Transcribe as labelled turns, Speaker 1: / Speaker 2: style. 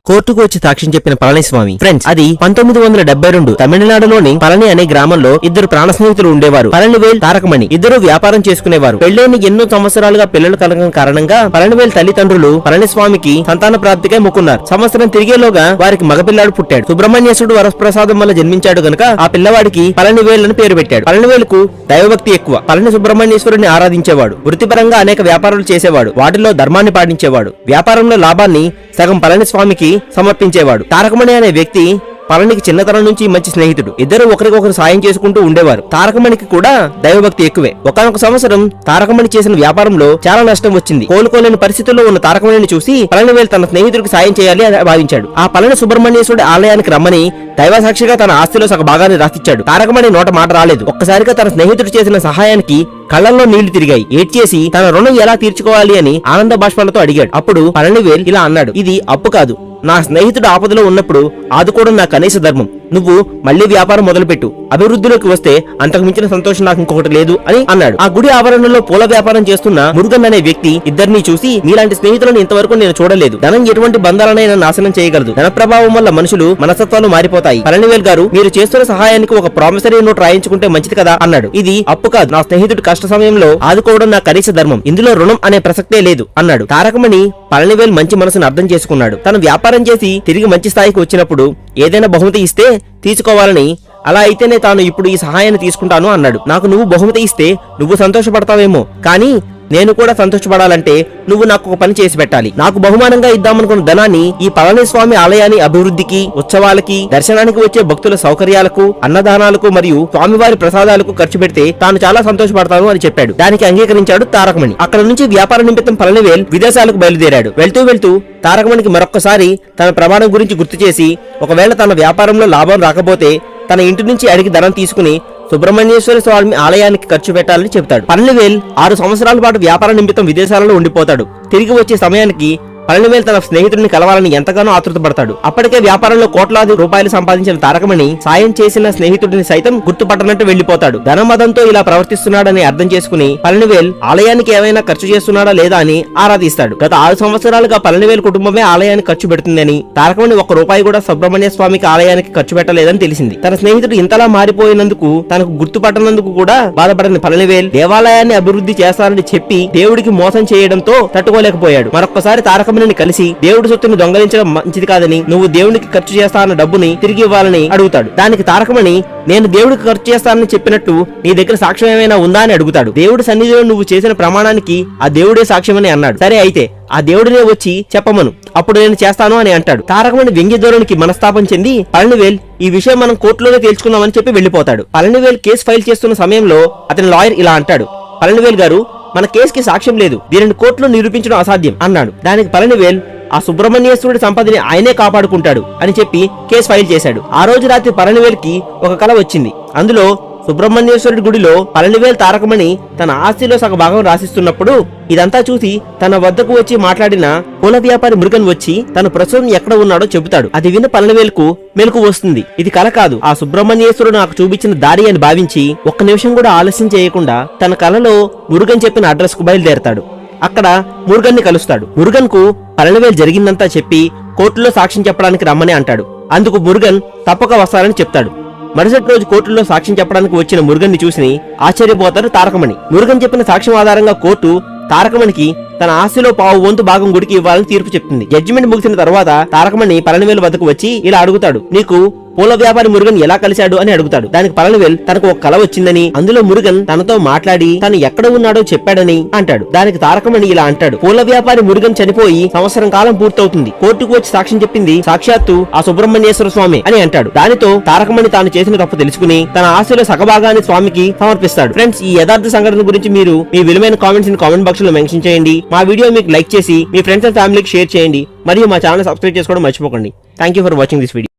Speaker 1: కోర్టుకు వచ్చి సాక్ష్యం చెప్పిన పళనిస్వామి ఫ్రెండ్స్ అది 1972 తమిళనాడులోని పళని అనే గ్రామంలో ఇద్దరు ప్రాణ స్నేహితులు ఉండేవారు. పళనివేల్, తారకమణి ఇద్దరు వ్యాపారం చేసుకునేవారు. పెళ్లైన ఎన్నో సంవత్సరాలుగా పిల్లలు కలగడం కారణంగా పళనివేల్ తల్లిదండ్రులు పళనిస్వామికి సంతాన ప్రాప్తికై మొక్కున్నారు. సంవత్సరం తిరిగేలోగా వారికి మగపిల్లాడు పుట్టాడు. సుబ్రహ్మణ్యేశ్వరుడు వరప్రసాదం వల్ల జన్మించాడు గనుక ఆ పిల్లవాడికి పళనివేల్ అని పేరు పెట్టాడు. పళనివేలుకు దైవభక్తి ఎక్కువ. పళని సుబ్రహ్మణ్యేశ్వరుడిని ఆరాధించేవాడు. వృత్తిపరంగా అనేక వ్యాపారాలు చేసేవాడు. వాటిలో ధర్మాన్ని పాటించేవాడు. వ్యాపారంలో లాభాన్ని సగం పళనిస్వామికి సమర్పించేవాడు. తారకమణి అనే వ్యక్తి పళనికి చిన్నతనం నుంచి మంచి స్నేహితుడు. ఇద్దరు ఒకరికొకరు సాయం చేసుకుంటూ ఉండేవారు. తారకమణికి కూడా దైవభక్తి ఎక్కువే. ఒకానొక సంవత్సరం తారకమణి చేసిన వ్యాపారంలో చాలా నష్టం వచ్చింది. కోలుకోలేని పరిస్థితుల్లో ఉన్న తారకమణిని చూసి పళనివేల్ తన స్నేహితుడికి సాయం చేయాలి అని భావించాడు. ఆ పళని సుబ్రహ్మణ్యేశ్వరుడి ఆలయానికి రమ్మని దైవసాక్షిగా తన ఆస్తిలో సగ భాగాన్ని రాసిచ్చాడు. తారకమణి నోట మాట రాలేదు. ఒక్కసారిగా తన స్నేహితుడు చేసిన సహాయానికి కళ్ళల్లో నీళ్లు తిరిగాయి. ఏడ్చేసి తన రుణం ఎలా తీర్చుకోవాలి అని ఆనంద బాష్పాలతో అడిగాడు. అప్పుడు పళనివేల్ ఇలా అన్నాడు, ఇది అప్పు కాదు. నా స్నేహితుడు ఆపదలో ఉన్నప్పుడు ఆదుకోవడం నా కనీస ధర్మం. నువ్వు మళ్లీ వ్యాపారం మొదలుపెట్టు. అభివృద్ధిలోకి వస్తే అంతకు మించిన సంతోషం నాకు ఇంకొకటి లేదు అని అన్నాడు. ఆ గుడి ఆవరణలో పూల వ్యాపారం చేస్తున్న మురుగన్ అనే వ్యక్తి ఇద్దరిని చూసి, మీలాంటి స్నేహితులను ఇంతవరకు నేను చూడలేదు. ధనం ఎటువంటి బంధాలనైనా నాశనం చేయగలదు. ధన ప్రభావం వల్ల మనుషులు మనస్తత్వాలు మారిపోతాయి. పళనివేల్ గారు, మీరు చేస్తున్న సహాయానికి ఒక ప్రామిసరీ నోట్ రాయించుకుంటే మంచిది కదా అన్నాడు. ఇది అప్పు కాదు. నా స్నేహితుడు కష్ట సమయంలో ఆదుకోవడం నా కనీస ధర్మం. ఇందులో రుణం అనే ప్రసక్తే లేదు అన్నాడు. తారకమణి పళనివేల్ మంచి మనసును అర్థం చేసుకున్నాడు. తను వ్యాపారం చేసి తిరిగి మంచి స్థాయికి వచ్చినప్పుడు ఏదైనా బహుమతి ఇస్తే తీసుకోవాలని, అలా అయితేనే తాను ఇప్పుడు ఈ సహాయాన్ని తీసుకుంటాను అన్నాడు. నాకు నువ్వు బహుమతి ఇస్తే నువ్వు సంతోషపడతావేమో, కానీ నేను కూడా సంతోషపడాలంటే నువ్వు నాకు ఒక పని చేసి పెట్టాలి. నాకు బహుమానంగా ఇద్దామనుకున్న ధనాన్ని ఈ పళనిస్వామి ఆలయాన్ని అభివృద్ధికి, ఉత్సవాలకి, దర్శనానికి వచ్చే భక్తుల సౌకర్యాలకు, అన్నదానాలకు మరియు స్వామివారి ప్రసాదాలకు ఖర్చు పెడితే తాను చాలా సంతోషపడతాను అని చెప్పాడు. దానికి అంగీకరించాడు తారకమణి. అక్కడ నుంచి వ్యాపార నిమిత్తం పళనివేల్ విదేశాలకు బయలుదేరాడు. వెళ్తూ మరొక్కసారి తన ప్రమాణం గురించి గుర్తు చేసి, ఒకవేళ తన వ్యాపారంలో లాభం రాకపోతే తన ఇంటి నుంచి అడిగి ధనం తీసుకుని సుబ్రహ్మణ్యేశ్వర స్వామి ఆలయానికి ఖర్చు పెట్టాలని చెబుతాడు. పళనివేల్ 6 సంవత్సరాల పాటు వ్యాపార నిమిత్తం విదేశాలలో ఉండిపోతాడు. తిరిగి వచ్చే సమయానికి పళనివేల్ తన స్నేహితుడిని కలవాలని ఎంతగానో ఆతృతపడతాడు. అప్పటికే వ్యాపారంలో కోట్లాది రూపాయలు సంపాదించిన తారకమణి సాయం చేసిన స్నేహితుడిని సైతం గుర్తుపట్టనట్టు వెళ్లిపోతాడు. ధనమదంతో ఇలా ప్రవర్తిస్తున్నాడని అర్థం చేసుకుని పళనివేల్ ఆలయానికి ఏమైనా ఖర్చు చేస్తున్నాడా లేదా అని ఆరాధిస్తాడు. గత 6 సంవత్సరాలుగా పళనివేల్ కుటుంబమే ఆలయానికి ఖర్చు పెడుతుందని, తారకమణి 1 రూపాయి కూడా సుబ్రహ్మణ్య స్వామికి ఆలయానికి ఖర్చు పెట్టలేదని తెలిసింది. తన స్నేహితుడు ఇంతలా మారిపోయినందుకు, తనకు గుర్తుపట్టనందుకు కూడా బాధపడని పళనివేల్ దేవాలయాన్ని అభివృద్ధి చేస్తానని చెప్పి దేవుడికి మోసం చేయడంతో తట్టుకోలేకపోయాడు. మరొక్కసారి తారకమణిని కలిసి దేవుడి సొత్తుని దొంగలించడం మంచిది కాదని, నువ్వు దేవునికి ఖర్చు చేస్తానన్న డబ్బుని తిరిగి ఇవ్వాలని అడుగుతాడు. దానికి తారకమణి, నేను దేవుడికి ఖర్చు చేస్తానని చెప్పినట్టు నీ దగ్గర సాక్ష్యం ఏమైనా ఉందా అని అడుగుతాడు. దేవుడి సన్నిధిలో నువ్వు చేసిన ప్రమాణానికి ఆ దేవుడే సాక్ష్యమని అన్నాడు. సరే అయితే ఆ దేవుడినే వచ్చి చెప్పమను, అప్పుడు నేను చేస్తాను అని అంటాడు. తారకమణి వ్యంగ్య ధోరణికి మనస్తాపం చెంది పళనివేల్, ఈ విషయం మనం కోర్టులోనే తేల్చుకుందామని చెప్పి వెళ్లిపోతాడు. పళనివేల్ కేసు ఫైల్ చేస్తున్న సమయంలో అతని లాయర్ ఇలా అంటాడు, పళనివేల్ గారు, మన కేసుకి సాక్ష్యం లేదు. దీనిని కోర్టులో నిరూపించడం అసాధ్యం అన్నాడు. దానికి పళనివేల్, ఆ సుబ్రహ్మణ్యేశ్వరుడి సంపదని ఆయనే కాపాడుకుంటాడు అని చెప్పి కేసు ఫైల్ చేశాడు. ఆ రోజు రాత్రి పళనివేల్ కి ఒక కల వచ్చింది. అందులో సుబ్రహ్మణ్యేశ్వరుడి గుడిలో పళనివేల్ తారకమణి తన ఆస్తిలో సగ భాగం రాసిస్తున్నప్పుడు ఇదంతా చూసి తన వద్దకు వచ్చి మాట్లాడిన పూల వ్యాపారి మురుగన్ వచ్చి తన ప్రస్తుతం ఎక్కడ ఉన్నాడో చెబుతాడు. అది విన్న పళనివేల్ కు మెలకు వస్తుంది. ఇది కల కాదు, ఆ సుబ్రహ్మణ్యేశ్వరుడు నాకు చూపించిన దారి అని భావించి 1 నిమిషం కూడా ఆలస్యం చేయకుండా తన కలలో మురుగన్ చెప్పిన అడ్రస్ కు బయలుదేరతాడు. అక్కడ మురుగన్ ని కలుస్తాడు. మురుగన్ కు పళనివేల్ జరిగిందంతా చెప్పి కోర్టులో సాక్ష్యం చెప్పడానికి రమ్మని అంటాడు. అందుకు మురుగన్ తప్పక వస్తారని చెప్తాడు. మరుసటి రోజు కోర్టులో సాక్ష్యం చెప్పడానికి వచ్చిన మురుగన్ ని చూసి ఆశ్చర్యపోతారు తారకమణి. మురుగన్ చెప్పిన సాక్ష్యం ఆధారంగా కోర్టు తారకమణికి తన ఆస్తిలో 1/4 భాగం గుడికి ఇవ్వాలని తీర్పు చెప్తుంది. జడ్జిమెంట్ ముగిసిన తర్వాత తారకమణి పళనివేల్ వద్దకు వచ్చి ఇలా అడుగుతాడు, నీకు పూల వ్యాపారి మురుగన్ ఎలా కలిశాడు అని అడుగుతాడు. దానికి పళనివేల్ తనకు ఒక కల వచ్చిందని, అందులో మురుగన్ తనతో మాట్లాడి తను ఎక్కడ ఉన్నాడో చెప్పాడని అంటాడు. దానికి తారకమణి ఇలా అంటాడు, పూల వ్యాపారి మురుగన్ చనిపోయి 1 సంవత్సరం కాలం పూర్తవుతుంది. కోర్టుకు వచ్చి సాక్ష్యం చెప్పింది సాక్షాత్తు ఆ సుబ్రహ్మణ్యేశ్వర స్వామి అని అంటాడు. దానితో తారకమణి తాను చేసిన తప్పు తెలుసుకుని తన ఆస్తిలో సగభాగాన్ని స్వామికి సమర్పిస్తాడు. ఫ్రెండ్స్, ఈ యథార్థ సంఘటన గురించి మీరు మీ విలువైన కామెంట్స్ ని కామెంట్ బాక్స్ లో మెన్షన్ చేయండి. మా వీడియో మీకు లైక్ చేసి మీ ఫ్రెండ్స్ అండ్ ఫ్యామిలీకి షేర్ చేయండి. మరియు మా ఛానల్ సబ్స్క్రైబ్ చేసుకోవడం మర్చిపోకండి. Thank you for watching this video.